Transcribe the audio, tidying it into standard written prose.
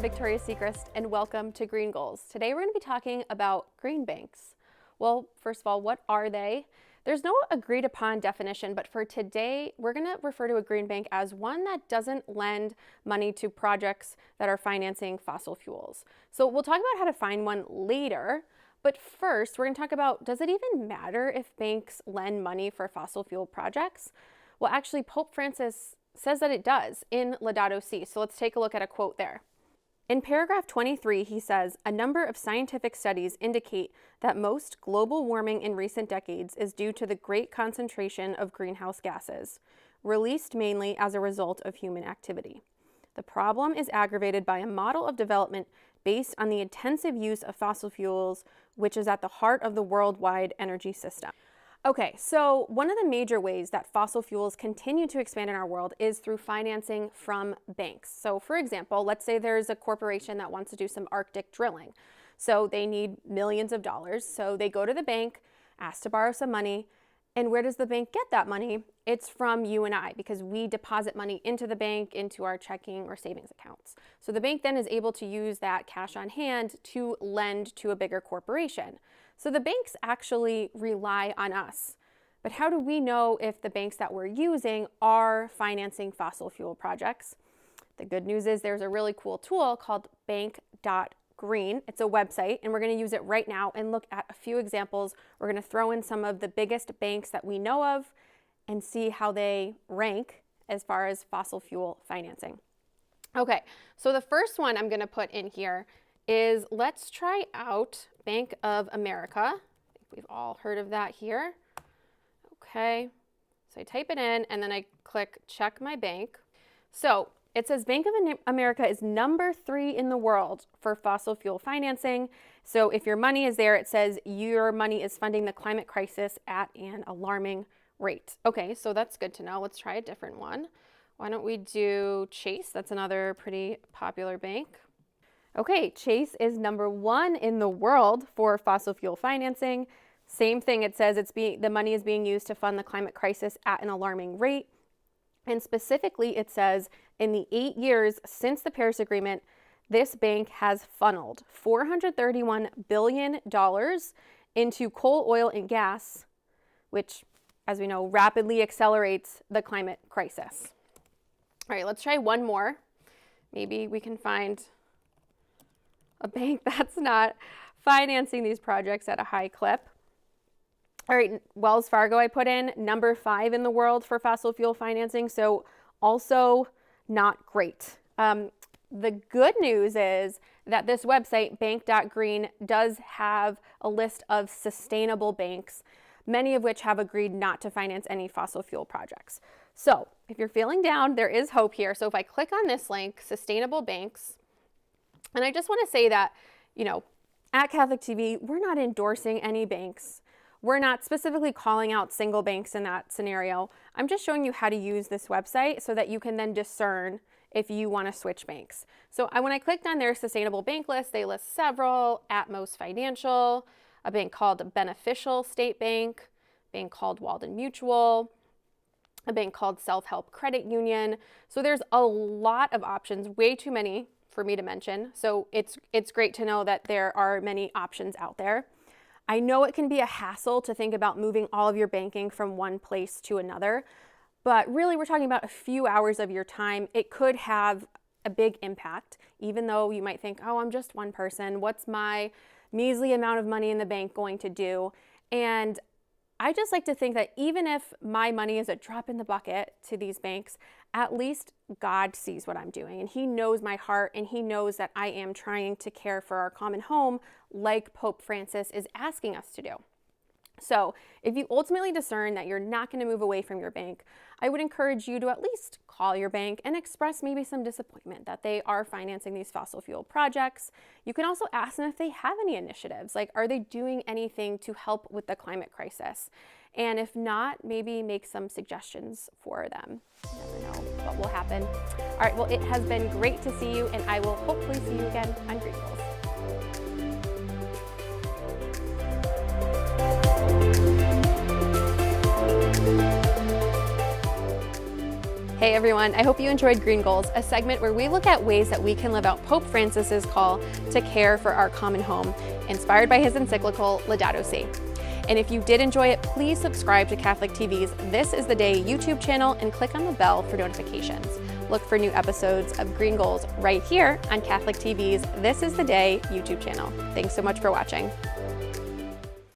Victoria's Secret, and welcome to Green Goals. Today we're going to be talking about green banks. Well, first of all, what are they? There's no agreed upon definition, but for today, we're going to refer to a green bank as one that doesn't lend money to projects that are financing fossil fuels. So we'll talk about how to find one later, but first we're going to talk about, does it even matter if banks lend money for fossil fuel projects? Well, actually, Pope Francis says that it does in Laudato Si. So let's take a look at a quote there. In paragraph 23, he says, a number of scientific studies indicate that most global warming in recent decades is due to the great concentration of greenhouse gases, released mainly as a result of human activity. The problem is aggravated by a model of development based on the intensive use of fossil fuels, which is at the heart of the worldwide energy system. Okay, so one of the major ways that fossil fuels continue to expand in our world is through financing from banks. So for example, let's say there's a corporation that wants to do some Arctic drilling. So they need millions of dollars. So they go to the bank, ask to borrow some money. And where does the bank get that money? It's from you and I, because we deposit money into the bank, into our checking or savings accounts. So the bank then is able to use that cash on hand to lend to a bigger corporation. So the banks actually rely on us. But how do we know if the banks that we're using are financing fossil fuel projects? The good news is there's a really cool tool called bank.green. It's a website, and we're going to use it right now and look at a few examples. We're going to throw in some of the biggest banks that we know of and see how they rank as far as fossil fuel financing. Okay, so the first one I'm going to put in here is, let's try out Bank of America. I think we've all heard of that here. Okay, so I type it in and then I click check my bank. So it says Bank of America is number 3 in the world for fossil fuel financing. So if your money is there, it says your money is funding the climate crisis at an alarming rate. Okay, so that's good to know. Let's try a different one. Why don't we do Chase? That's another pretty popular bank. Okay, Chase is number 1 in the world for fossil fuel financing. Same thing, it says the money is being used to fund the climate crisis at an alarming rate. And specifically, it says in the 8 years since the Paris Agreement, this bank has funneled $431 billion into coal, oil, and gas, which, as we know, rapidly accelerates the climate crisis. All right, let's try one more. Maybe we can find a bank that's not financing these projects at a high clip. All right, Wells Fargo I put in, number 5 in the world for fossil fuel financing, so also not great. The good news is that this website, bank.green, does have a list of sustainable banks, many of which have agreed not to finance any fossil fuel projects. So if you're feeling down, there is hope here. So if I click on this link, sustainable banks, and I just want to say that, at Catholic TV, we're not endorsing any banks. We're not specifically calling out single banks in that scenario. I'm just showing you how to use this website so that you can then discern if you want to switch banks. So when I clicked on their sustainable bank list, they list several: Atmos Financial, a bank called Beneficial State Bank, a bank called Walden Mutual, a bank called Self-Help Credit Union. So there's a lot of options, way too many for me to mention. So it's great to know that there are many options out there. I know it can be a hassle to think about moving all of your banking from one place to another, but really we're talking about a few hours of your time. It could have a big impact, even though you might think, oh, I'm just one person. What's my measly amount of money in the bank going to do? And I just like to think that even if my money is a drop in the bucket to these banks, at least God sees what I'm doing, and He knows my heart, and He knows that I am trying to care for our common home like Pope Francis is asking us to do. So if you ultimately discern that you're not going to move away from your bank, I would encourage you to at least call your bank and express maybe some disappointment that they are financing these fossil fuel projects. You can also ask them if they have any initiatives, like are they doing anything to help with the climate crisis? And if not, maybe make some suggestions for them. You never know what will happen. All right, well, it has been great to see you, and I will hopefully see you again on Green Goals. Hey everyone, I hope you enjoyed Green Goals, a segment where we look at ways that we can live out Pope Francis's call to care for our common home, inspired by his encyclical Laudato Si. And if you did enjoy it, please subscribe to Catholic TV's This Is the Day YouTube channel and click on the bell for notifications. Look for new episodes of Green Goals right here on Catholic TV's This Is the Day YouTube channel. Thanks so much for watching.